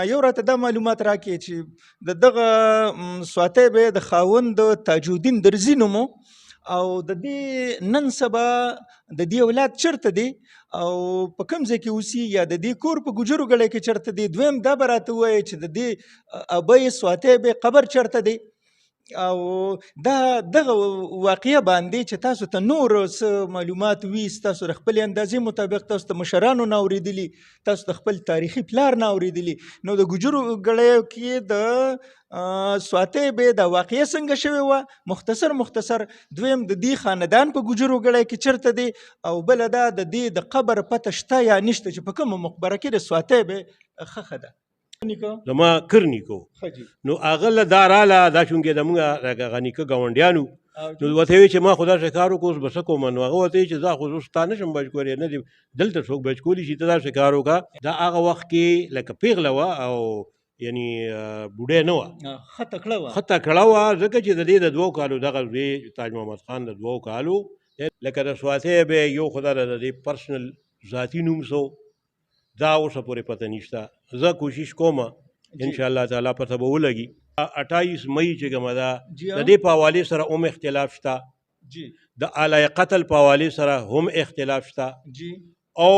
یو راته دا معلومات راکړي چې د دغه سواتۍ به د خاوند تاج الدین درزي نوم او د دې نن سبا د دې اولاد چیرته دی او په کوم ځای کې اوسي یا د دې کور په ګجرو ګړی کې چیرته دی. دویم دا به راته ووایي چې د دې ابۍ سواتۍ به قبر چیرته دی او دا دغه واقعه باندې چې تاسو ته نور څه معلومات وي ستاسو د خپلې اندازې مطابق تاسو د مشرانو نه اورېدلي تاسو د خپل تاریخي پلار نه اورېدلي نو د ګجرو ګړیو کې د سواتۍ به دا واقعه څنګه شوې وه مختصر. دویم د دې خاندان په ګجرو ګړی کې چیرته دی او بله دا د دې د قبر پته شته یا نشته چې په کومه مقبره کې د سواتۍ به ښخه ده. زما کر نیکو نو هغه له دا راله دا چونکې زموږ هغه نیکه ګاونډیانو نو ورته وایي چې ما خو داسې کار وکړو اوس به څه کوم نو هغه ورته وایي چې زه خو اوس تا نشم بچ کولی نه دي دلته څوک بچ کولی شي ته داسې کار وکړه. دا هغه وخت کې لکه پیغله وه او یعنی بوډۍ نه وه ښه تکړه وه ځکه چې د دې د 2 کالو دغه زوی تاج محمد خان د 2 کالو لکه د سواتۍ به یو خو دا د دې پرسنل ذاتي نوم سو دا اوسه پورې پته نشته. زه کوشش کوم انشاءالله تعالی پته به ولګي. 28 مئی چې کومه ده د دې په حوالې سره هم اختلاف شته د آلای قتل په حوالې سره هم اختلاف شته او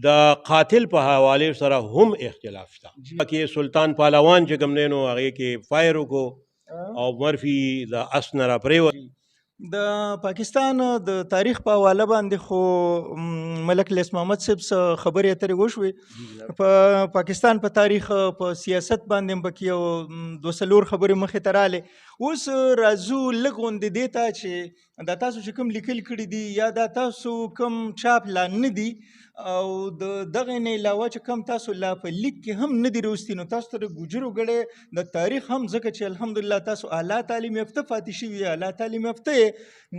د قاتل په حوالې سره هم اختلاف شته. کې سلطان پهلوان چې کوم دی نو هغې کې فایر وکړو او مرفي د اس نه راپرېوت. د پاکستان د تاریخ په حواله باندې خو ملک لیث محمد صاحب څه خبرې اترې وشوې په پاکستان په تاریخ په سیاست باندې هم پکې یو 2-3 خبرې مخې ته رالې. اوس راځو لږ غوندې دې ته چې دا تاسو چې کوم لیکل کړي دي یا دا تاسو کوم چاپ لا نه دي او د دغه نه علاوه چې کوم تاسو لا په لیک کې هم نه دي راوستي نو تاسو ته د ګجرو ګړی د تاریخ هم ځکه چې الحمدلله تاسو اعلی تعلیم یافته پاتې شوي اعلی تعلیم یافته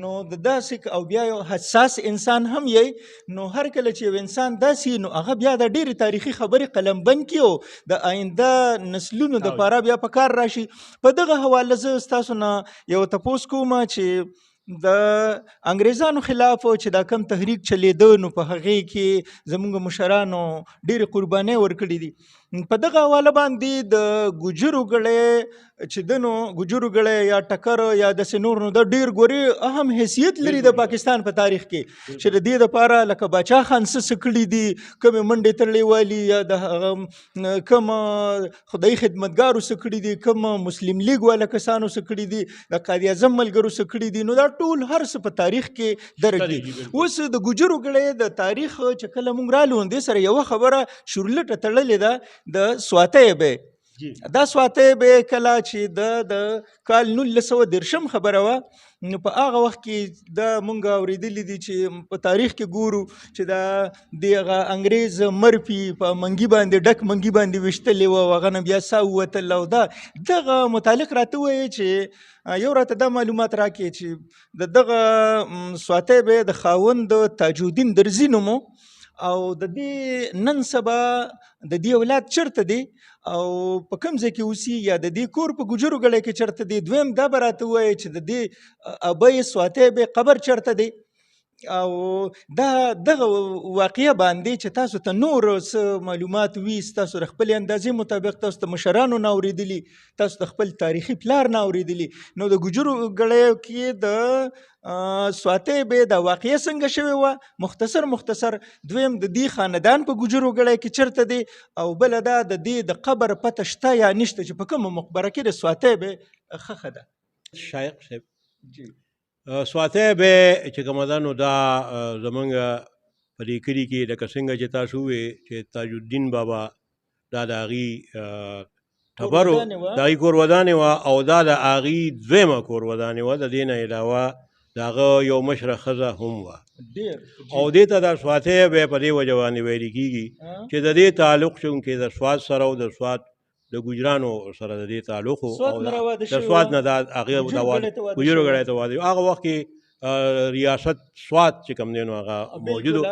نو د داسې او بیا یو حساس انسان هم یې نو هر کله چې یو انسان داسې نو هغه بیا د ډېرې تاریخي خبرې قلمبند کړي او د آینده نسلونو دپاره بیا په کار راشي. په دغه حواله زه ستاسو نه یو تپوس کوم چې د انګریزانو خلاف چې دا کم تحریک چلیده نو په هغې کې زموږ مشرانو ډېرې قربانۍ ورکړي دي. په دغه حواله باندې د ګجرو ګړی چې د نو ګجرو ګړی یا ټکر یا داسې نور نو د ډېر ګورې اهم حیثیت لري د پاکستان په تاریخ کې چې د دې دپاره لکه باچا خان څه کړي دي کومې منډې تړلې والي یا د هغه کوم خدایي خدمتګارو څه کړي دي کوم مسلم لیګ والا کسانو څه کړي دي د قائد اعظم ملګرو څه کړي دي نو دا ټول هر څه په تاریخ کې درج دي. اوس د ګجرو ګړی د تاریخ چې کله موږ رالو دې سره یوه خبره شورلټه تړلې ده د سواتۍ به دا سواتۍ به کله چې د کال 1913 خبره وه نو په هغه وخت کې دا مونږ اورېدلي دي چې په تاریخ کې ګورو چې دا د هغه انګریز مرفي په منګي باندې ډک منګي باندې ویشتلې وه او هغه نه بیا سا ووتل او دا دغه متعلق راته ووایي چې یو راته دا معلومات راکړي چې د دغه سواتۍ به د خاوند تاج الدین درزي نوم او د دې نن سبا د دې اولاد چیرته دی او په کوم ځای کې اوسي یا د دې کور په ګجرو ګړی کې چیرته دی. دویم دا به راته ووایي چې د دې ابۍ سواتۍ به قبر چیرته دی او دا دغه واقعه باندې چې تاسو ته نور څه معلومات وي ستاسو د خپلې اندازې مطابق تاسو د مشرانو نه اورېدلي تاسو د خپل تاریخي پلار نه اورېدلي نو د ګجرو ګړیو کې د سواتۍ به دا واقعه څنګه شوې وه مختصر. دویم د دې خاندان په ګجرو ګړی کې چیرته دی او بله دا د دې د قبر پته شته یا نشته چې په کومه مقبره کې د سواتۍ به ښخه ده. شایق صاحب سواتۍ به چې کومه ده نو دا زمونږ په دې کلي کې لکه څنګه چې تاسو وویې چې تاج الدین بابا دا د هغې ټبر و د هغې کور ودانې وه او دا د هغې دویمه کور ودانې وه. د دې نه علاوه د هغه یو مشره ښځه هم وه او دې ته دا سواتۍ به په دې وجه باندې ویلې کېږي چې د دې تعلق چونکې د سوات سره او د سوات د ګجرانو سره د دې تعلق و او د سوات نه دا هغې ګجرو ګړی ته واده هغه وخت کې ریاست سوات چې کوم دی نو هغه موجود و.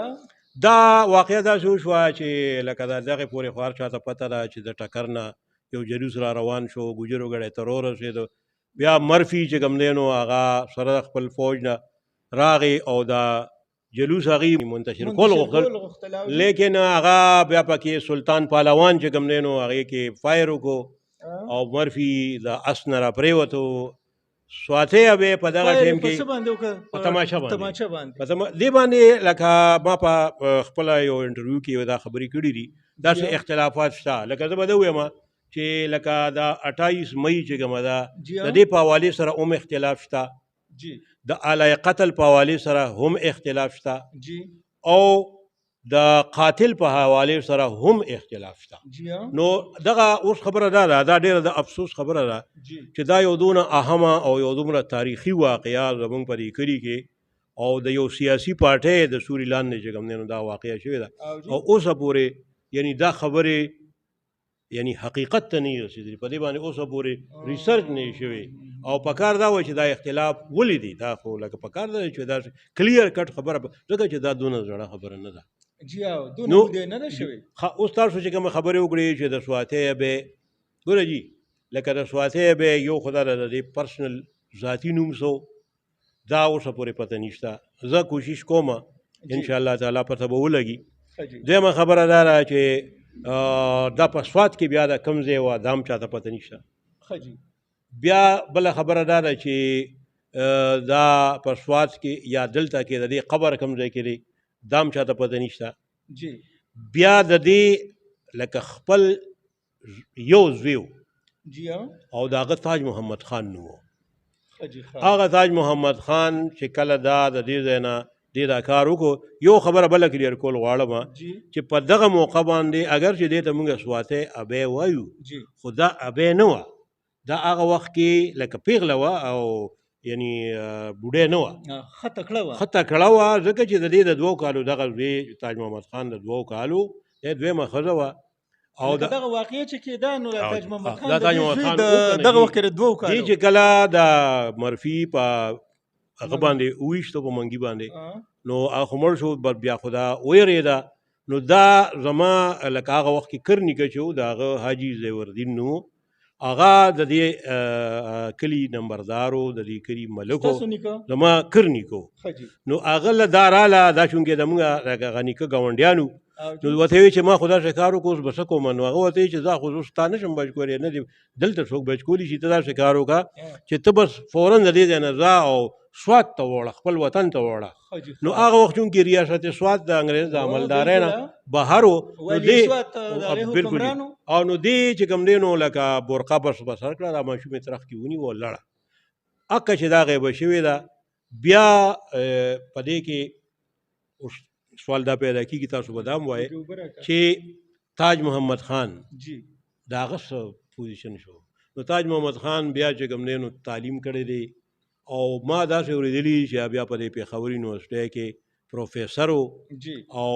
دا واقعه داسې وشوه چې لکه د دغې پورې خو هر چا ته پته ده چې د ټکر نه یو جلوس را روان شو ګجرو ګړی ته ورسېدو بیا مرفي چې کوم دی نو هغه سره خپل فوج نه راغی او دا جلوس هغې منتشر کول غوښتل، لیکن هغه بیا پکې سلطان پهلوان چې کوم دی نو هغې کې فایر وکړو او مرفي د اس نه راپرېوتو. سواتۍ به په دغه ټایم کې په تماشه باندې دې باندې لکه ما په خپله یو انټرویو کې دا خبرې کړي دي، داسې اختلافات شته. لکه زه به ده ووایم چې لکه دا 28 مئی چې کومه ده د دې په حوالې سره هم اختلاف شته، د آلای قتل په حوالې سره هم اختلاف شته او د قاتل په حوالې سره هم اختلاف شته. نو دغه اوس خبره دا ډېره د افسوس خبره ده چې دا یو دونه اهمه او یو دومره تاریخي واقعه زموږ په دې کلي کې او د یو سیاسي پارټۍ د سوري لاندې چې کوم دی نو دا واقعه شوې ده او اوسه پورې یعنی دا خبرې یعنی حقیقت ته نه رسېدلي، په دې باندې اوسه پورې ریسرچ نه شوی او پکار دا وایي چې دا اختلاف ولې دی. دا خو لکه پکار دا چې دا کلیر کټ خبره ځکه چې دا دونه زړه خبره نه ده. نو اوس تاسو چې کومه خبرې وکړې چې د سواتۍ به ګوره جي لکه د سواتۍ به یو خدا د دې پرسنل ذاتي نوم سو دا اوسه پورې پته نشته. زه کوشش کوم انشاءالله تعالی پته به ولګي. دویمه خبره دا ده چې دا په سوات کې بیا د کوم ځای وه دا هم چاته پته نشته. بیا بله خبره دا ده چې دا په سوات کې یا دلته کې د دې قبر کوم ځای کې دی دا هم چاته پته نشته. بیا د دې لکه خپل یو زوی او د هغه تاج محمد خان نوم و. هغه تاج محمد خان چې کله دا د دې ځای نه دې دا کار وکړو، یو خبره بله کلیر کول غواړم چې په دغه موقع باندې اگر چې دې ته موږ سواتۍ ابۍ وایو خو دا ابۍ نه وه، دا هغه وخت کې لکه پیغله وه او یعنی بوډۍ نه وه، ښه تکړه وه ځکه چې د دې د 2 کالو دغه زوی تاج محمد خان د 2 کالو دویمه ښځه وه او دغه واقعه چې کېده نو تاج محمد خان دغه وخت کې د 2 کالو دې چې کله د مرفي په هغه باندې وویشتو په منګي باندې نو هغه مړ شو بیا خو دا ویرېده. نو دا زما لکه هغه وخت کې کرنیکه چې و د هغه حاجي زیوردین نو هغه د دې کلي نمبردارو د دې کلي ملکو زما کرنیکو. نو هغه له دا راله دا چونکې د موږ هغه نیکه ګاونډیانو نو ورته ویې چې ما خو داسې کار وکړو اوس به څه کوم. نو هغه ورته ویې چې زه خو اوس ستا نشم بچ کولی، نه دې دلته څوک بچ کولی شي، ته داسې کار وکړه چې ته بس فوراً د دې ځای نه ځه او سوات ته وړه، خپل وطن ته وړه. نو هغه وخت چونکې ریاست سوات د انګریز د عملدارۍ نه بهر و بالکل او نو دې چې کوم دی نو لکه برقه بس بسر کړه، دا ماشوم یې ترخ کې ونیو او لړه. اکه چې دا غیبه شوې ده بیا په دې کې سوال دا پیدا کېږي تاسو به دا هم وایئ چې تاج محمد خان د هغه څه پوزیشن شو. نو تاج محمد خان بیا چې کوم دی نو تعلیم کړی دی او ما داسې اورېدلي چې بیا په دې پېښور یونیورسټۍ کې پروفیسر و او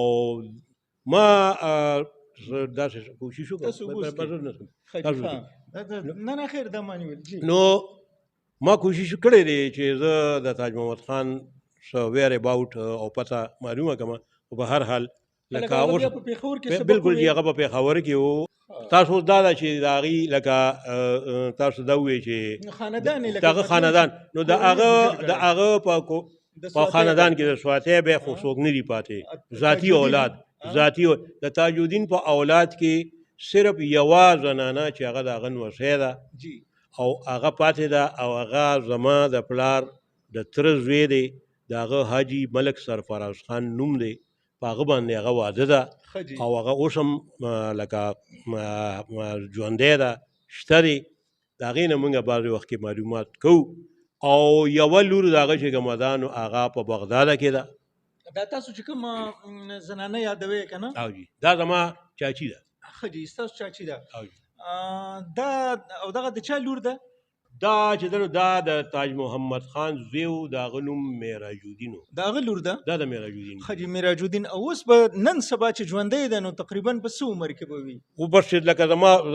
ما داسې کوشش وکړم نو ما کوشش کړی دی چې زه د تاج محمد خان څه ویر اباؤټ او پته معلومه کړم. خو په هر حال لکه اوس بالکل جي هغه په پېښور کې و. تاسو اوس دا ده چې د هغې لکه تاسو دا ووایئ چې د هغه خاندان نو د هغه په خاندان کې د سواتۍ بیا خو څوک نه دي پاتې، ذاتي اولاد ذاتي د تاج الدین په اولاد کې صرف یوه زنانه چې هغه د هغه نوسۍ ده او هغه پاتې ده او هغه زما د پلار د تره زوی دی، د هغه حاجي ملک سرفراز خان نوم دی، په هغه باندې هغه واده ده او هغه اوس هم لکه ژوندی ده شته دی. د هغې نه موږ بعضې وخت کې معلومات کوو او یوه لور د هغه چې کومه ده نو هغه په بغداده کې ده. دا تاسو چې کوم زنانه یادوئ که نه؟ او جي دا زما چاچي ده. ښه جي ستاسو چاچي ده. دا او دغه د چا لور ده؟ دا چې ده نو دا د تاج محمد خان زوی و، د هغه نوم معراج الدین و. د هغه لور ده؟ دا د معراج الدین. ښه جي معراج الدین. او اوس به نن سبا چې ژوندی ده نو تقریبا په څه عمر کې به وي؟ خو بس لکه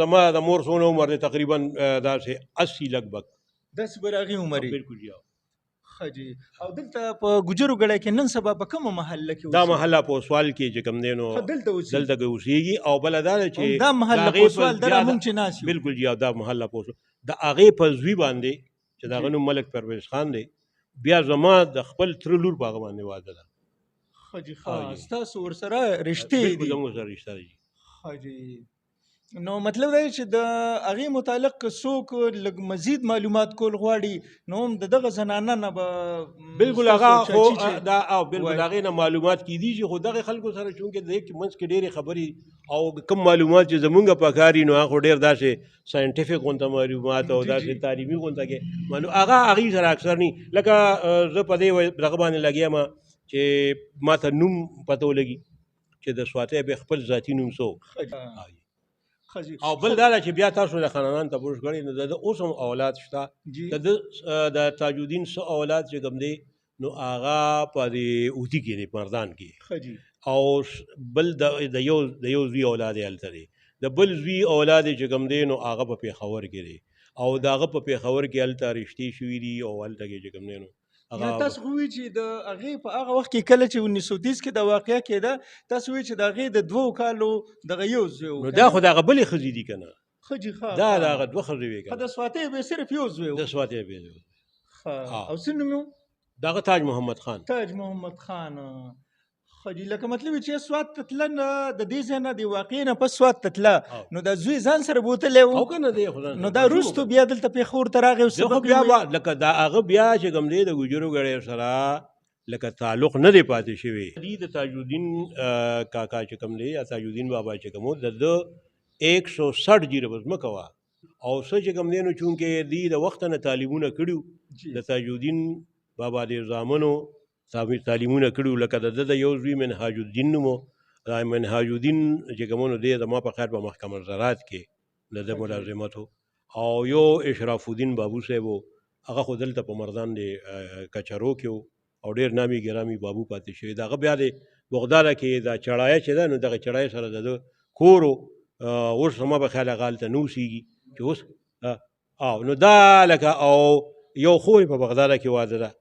زما د مور څونه عمر دی تقریبا داسې 80 لګبګ داسې به د هغې عمر وي. بالکل جي. ښه جي. او دلته په ګجرو ګړی کې نن سبا په کومه محله کې دا محله په سوال کې چې کوم دی نو دلته کې اوسېږي او بله دا ده چې دا محله په سوال دا موږ چې ناست یو بالکل جي. او دا محله په د هغې په زوی باندې چې د هغه نوم ملک پرویز خان دی، بیا زما د خپل تره لور په هغه باندې واده ده. ښه جي ښه ستاسو ورسره رشتې بالکل دي زموږ سره رشته ده جي. ښه جي نو مطلب دا دی چې د هغې متعلق که څوک لږ مزید معلومات کول غواړي نو هم د دغه زنانه نه به بالکل هغه خو ستاسو چاچي چې دا او بالکل وایي. هغې نه معلومات کیدی شي خو دغه خلکو سره چونکې د دې منځ کې ډېرې خبرې او کم معلومات چې زمونږ په کار وي نو هغه خو ډېر داسې ساینټیفیک غونته معلومات او جی، جی. داسې تعلیمي غونته کې هغه هغې سره اکثر نه لکه زه په دې دغه باندې لګیا یم چې ما ته نوم پته ولګي چې د سواتۍ به خپل ذاتي نوم څه ښه جي. ښه جي. او بل دا ده چې بیا تاسو د خانانان تپوس کړی نو د ده اوس هم اولاد شته جی. د تاج الدین څه اولاد چې کوم دی نو هغه په دې اوتي کې دی مردان کې ښه جي. او بل د یو زوی اولاد یې هلته دی د بل زوی اولاد یې چې کوم دی نو هغه په پېښور کې دی او د هغه په پېښور کې هلته رشتې شوي دي او هلته کې چې کوم دی نو یا تاسو خو وایي چې د هغې په هغه وخت کې کله چې 1930 کې دا واقعه کېده تاسو وایي چې د هغې د 2 کالو دغه یو زوی و نو دا خو د هغه بلې ښځې دي که نه ښه جي ښه دا د هغه 2 ښځې وې که ښه د سواتۍ به صرف یو زوی و د سواتۍ بې دی ښه او څه نوم و د هغه تاج محمد خان تاج محمد خان ښه جي لکه مطلب چې سوات ته تله نه د دې ځای نه د واقعې نه پس سوات ته تله نو دا زوی ځان سره بوتلی و او که نه دی خو نو دا وروستو بیا دلته پېښور ته راغی او سبق بیا یې وویل. لکه دا هغه بیا چې کوم دی د ګوجرو ګړی سره لکه تعلق نه دی پاتې شوی دی د تاج الدین کاکا چې کوم دی یا تاج الدین بابا چې کوم د ده 160 جیره به ځمکه وه او څه چې کوم دی نو چونکې دی د وخته نه تعلیمونه کړي د تاج الدین بابا د زامنو تعلیمونه کړي لکه د ده د یو زوی منهاج الدین نوم و منهاج الدین چې کوم نو دی زما په خیر په محکمه زراعت کې د ده ملازمت او یو اشراف الدین بابو صاحب و هغه خو دلته په مردان دی کچرو کې و او ډېر نامي ګرامي بابو پاتې شوی د هغه بیا د بغداده کې دا چړایه چې ده نو دغه چړایه سره د ده کور و اوس زما په خیال هغه هلته نه اوسېږي چې اوس او نو دا لکه او یو خور په بغداده کې واده ده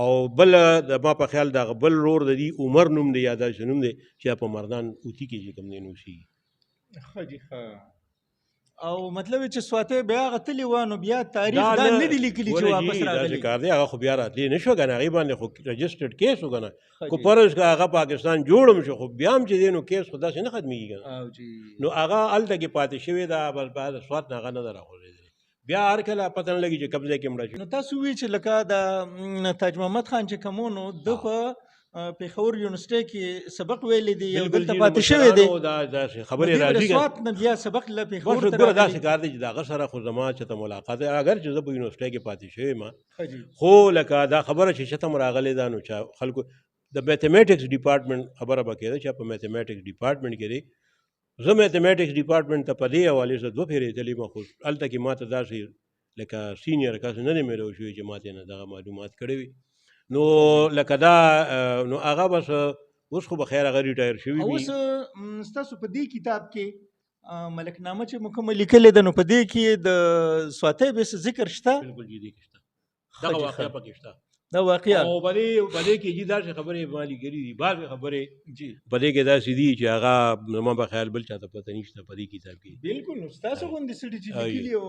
او بل د ما په خیال دغه بل ورور د دې عمر نوم دی یا داسې نوم دی چې په مردان اوتي کې چې کوم دی نو اوسېږي ښه جي ښه او مطلب چې سواتۍ بیا هغه تللې وه نو بیا تاریخ دا نه دي لیکلي چې واپس راغلي کار دی هغه خو بیا راتلی نه شو که نه هغې باندې خو رجسټرډ کیس و که نه خو فرض که هغه پاکستان جوړ هم شو خو بیا هم چې دی نو کیس خو داسې نه ختمېږي که نه نو هغه هلته کې پاتې شوې ده بس بعد سوات نه هغه نه ده راخوځېدلې بیا هر کله پته نه لګي چې کوم ځای کې مړه شي نو تاسو وایي چې لکه د تاج محمد خان چې کوم و نو ده په پېښور یونیورسټۍ کې سبق ویلی دی او دلته پاتې شوی دی خبرې راځي سوات نه بیا سبق له پېښور ته ګوره داسې کار دی چې د هغه سره خو زما چېرته ملاقات دی اگر چې زه په یونیورسټۍ کې پاتې شوی یم خو لکه دا خبره چې چېرته م راغلې ده نو چا خلکو د میتھمیټکس ډپارټمنټ خبره به کېده چې په میتھمیټکس ډپارټمنټ کې دی زه میتھمیټکس ډپارټمنټ ته په دې حوالې سره 2 پېرې تللی یم خو هلته کې ما ته داسې لکه سینیر کس نه دی میلو شوی چې ما ته نه دغه معلومات کړی وي نو لکه دا نو هغه بس اوس خو بخیر هغه ریټایر شوي وي اوس ستاسو په دې کتاب کې ملکنامه چې مکمل لیکلې ده نو په دې کې د سواتۍ به ذکر شته بالکل جی دې کې شته دغه واقعه پکې شته دا واقعا او بلې کې جی داسې خبرې ما لیکلي دي بعضې خبرې جی بلې کې داسې دي چې هغه زما په خیال بل چاته پته نشته په دې کتاب کې بالکل نو ستاسو غوندې سړي چې لیکلي او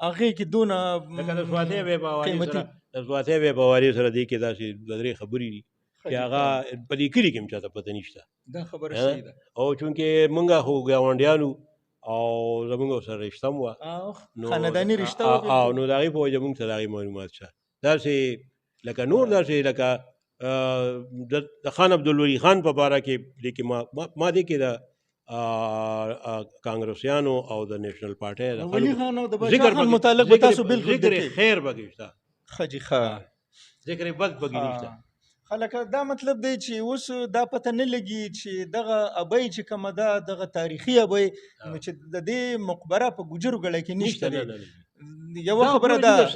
هغې کې دونه لکه د سواتۍ بې باورۍ سره دې کې داسې 2-3 خبرې دي چې هغه په لیکلي کې هم چاته پته نشته دا خبره صحیح ده او چونکې موږ خو ګاونډیانو او زموږ سره رشته هم وه خانداني رشته وه او نو د هغې په وجه موږ ته د هغې معلومات شته داسې لکه نور داسې لکه د خان عبدالولي خان په باره کې دې کې ما دې کې د کانګرسیانو او د نیشنل پارټۍ د ولي خان او د بادشاه خان متعلق به تاسو بالکل ذکر خیر پکې شته ښه جي ښه ذکر بد پکې نشته لکه دا مطلب دی چې اوس دا پته نه لګي چې دغه ابۍ چې کومه ده دغه تاریخي ابۍ نو چې د دې مقبره په ګوجرو ګړی کې نشته دی یوه خبره ده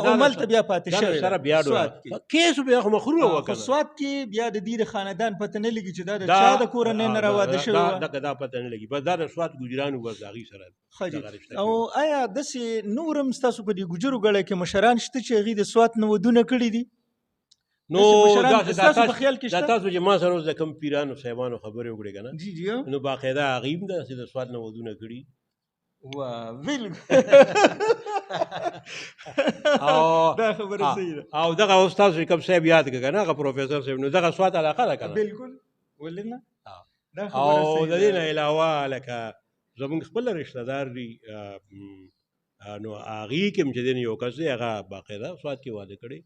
دا هملته بیا پاتې شوې ده سوات کې کیس بیا خو مخروبه وکړه سوات کې بیا د دې د خاندان پته نه لګي چې دا د چا د کورنۍ نه راواده شوې وه دا پته نه لګي بس دا د سوات ګوجرانو بس د هغې سره او آیا داسې نور هم ستاسو په دې ګوجرو ګړی کې مشران شته چې هغوی د سوات نه ودونه کړي دي نو ستاسو په خیال کې دا تاسو چې ما سره اوس د کوم پیرانو صاحبانو خبرې وکړې که نه جی جی نو باقاعده هغوی هم داسې د سوات نه ودونه کړي بالکل او دا خبره صحیح ده او دغه استاد کوم صاحب یاد کړه کنه هغه پروفیسور صاحب نو دغه سوات علاقه ده کنه بالکل ولې نه دا خبره او صحیح د دې نه علاوه لکه زمونږ خپل رشتہ دار دي نو هغې کې هم چې دی یو کس دی هغه باقاعده سوات کې واده کړی